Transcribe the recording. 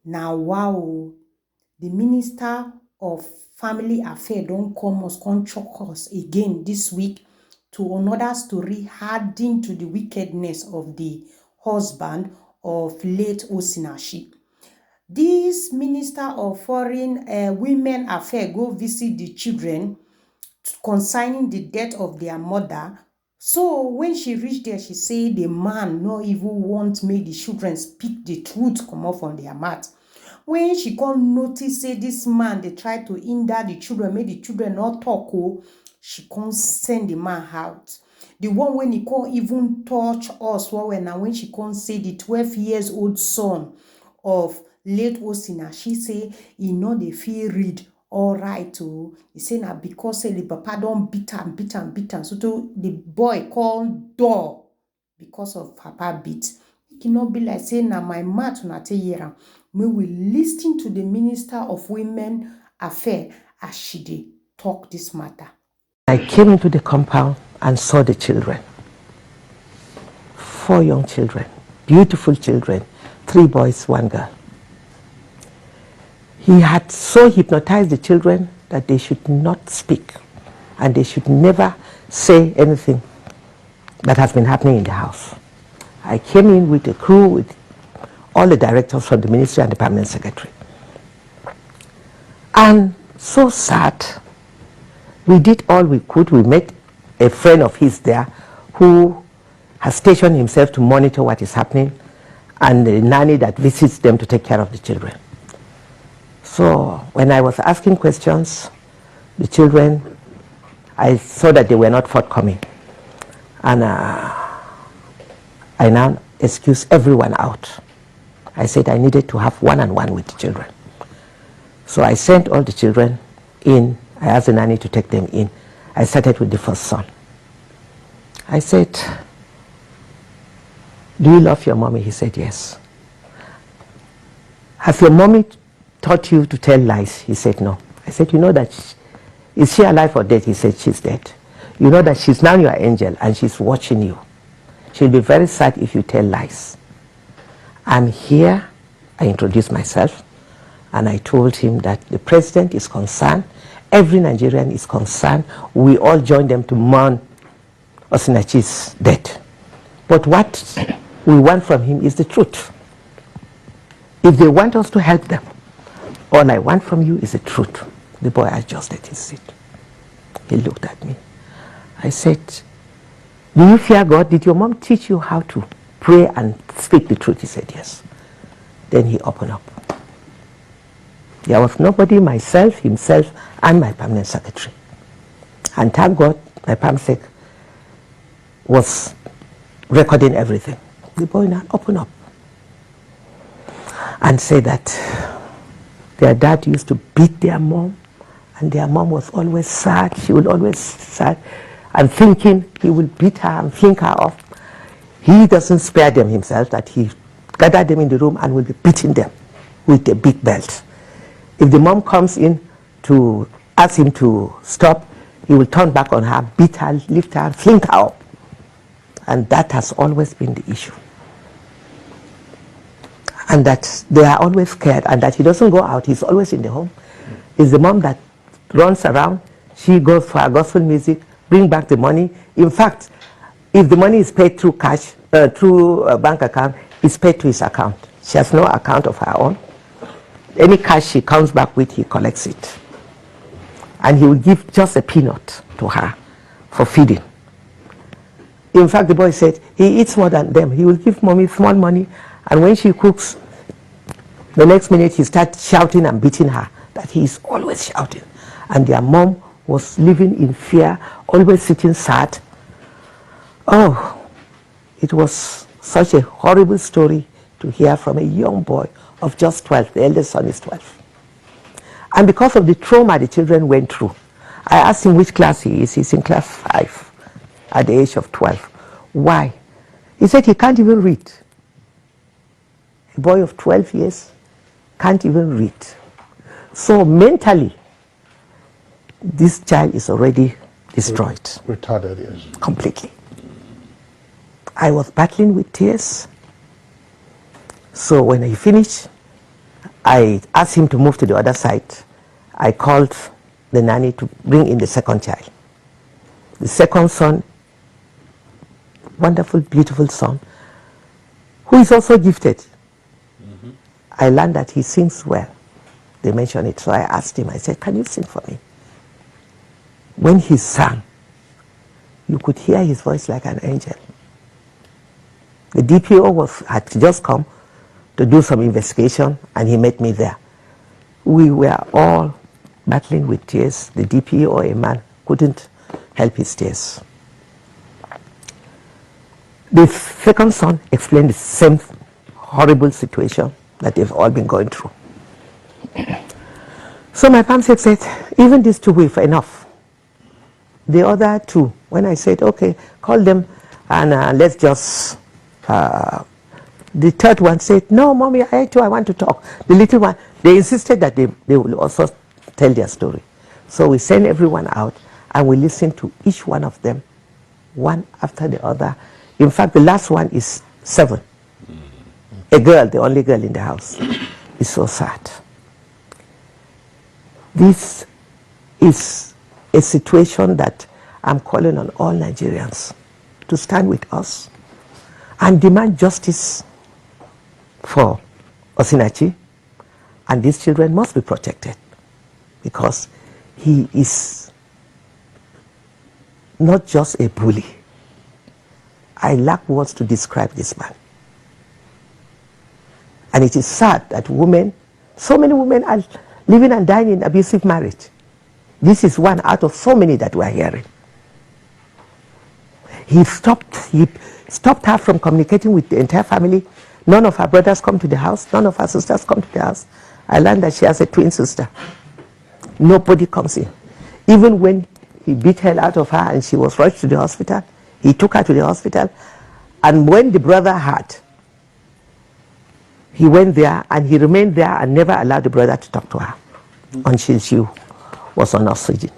Now, wow, the Minister of Family Affairs don't come us, come choke us again this week to another story adding to the wickedness of the husband of late Osinachi. This Minister of Foreign Women Affairs go visit the children concerning the death of their mother. So when she reached there, she say the man no even want make the children speak the truth come out from their mouth. When she come notice say this man they try to hinder the children, make the children not talk, oh, she come send the man out. The one when he can't even touch us, when she come say the 12 years old son of late Osina, she say he no dey fit read all right oh. He say na because say the papa don beat am. So the boy call door because of papa beat. It cannot be like say na my mouth una take hear am. May we listen to the Minister of Women Affairs as she dey talk this matter. I came into the compound and saw the children. 4 young children, beautiful children, 3 boys, 1 girl. He had so hypnotized the children that they should not speak and they should never say anything that has been happening in the house. I came in with a crew, with all the directors from the ministry and the permanent secretary. And so sad. We did all we could. We met a friend of his there who has stationed himself to monitor what is happening, and the nanny that visits them to take care of the children. So when I was asking questions, the children, I saw that they were not forthcoming. And I now excused everyone out. I said I needed to have one-on-one with the children. So I sent all the children in. I asked the nanny to take them in. I started with the first son. I said, do you love your mommy? He said, yes. Has your mommy taught you to tell lies? He said, no. I said, you know that, is she alive or dead? He said, she's dead. You know that she's now your angel and she's watching you. She'll be very sad if you tell lies. I'm here. I introduced myself and I told him that the president is concerned. Every Nigerian is concerned. We all join them to mourn Osinachi's death. But what we want from him is the truth. If they want us to help them, all I want from you is the truth. The boy adjusted his seat. He looked at me. I said, do you fear God? Did your mom teach you how to pray and speak the truth? He said, yes. Then he opened up. There was nobody, myself, himself, and my permanent secretary. And thank God, my permanent secretary was recording everything. The boy now opened up and said that their dad used to beat their mom, and their mom was always sad. She would always sad and thinking he would beat her and fling her off. He doesn't spare them himself, that he gathered them in the room and will be beating them with a big belt. If the mom comes in to ask him to stop, he will turn back on her, beat her, lift her, fling her up. And that has always been the issue. And that they are always scared, and that he doesn't go out, he's always in the home. It's the mom that runs around. She goes for her gospel music, bring back the money. In fact, if the money is paid through cash, through a bank account, it's paid to his account. She has no account of her own. Any cash she comes back with, he collects it. And he will give just a peanut to her for feeding. In fact, the boy said he eats more than them. He will give mommy small money, and when she cooks, the next minute he starts shouting and beating her, that he is always shouting. And their mom was living in fear, always sitting sad. Oh, it was such a horrible story to hear from a young boy of just 12. The eldest son is 12. And because of the trauma the children went through, I asked him which class he is. He's in class 5 at the age of 12. Why? He said he can't even read. A boy of 12 years can't even read. So mentally, this child is already destroyed. Retarded, yes. Completely. I was battling with tears. So when I finished, I asked him to move to the other side. I called the nanny to bring in the second child. The second son, wonderful, beautiful son, who is also gifted. I learned that he sings well. They mentioned it, so I asked him, I said, can you sing for me? When he sang, you could hear his voice like an angel. The DPO had just come to do some investigation, and he met me there. We were all battling with tears. The DPO, a man, couldn't help his tears. The second son explained the same horrible situation that they've all been going through. So my palmsec said, even these two were enough. The other two, when I said, okay, call them and let's just, the third one said, no, mommy, I want to talk. The little one, they insisted that they will also tell their story. So we sent everyone out and we listened to each one of them, one after the other. In fact, the last one is 7. A girl, the only girl in the house. It's so sad. This is a situation that I'm calling on all Nigerians to stand with us and demand justice for Osinachi, and these children must be protected because he is not just a bully. I lack words to describe this man. And it is sad that women, so many women are living and dying in abusive marriage. This is one out of so many that we are hearing. He stopped her from communicating with the entire family. None of her brothers come to the house. None of her sisters come to the house. I learned that she has a twin sister. Nobody comes in. Even when he beat hell out of her and she was rushed to the hospital, he took her to the hospital. And when the brother heard, he went there and he remained there and never allowed the brother to talk to her until she was on oxygen.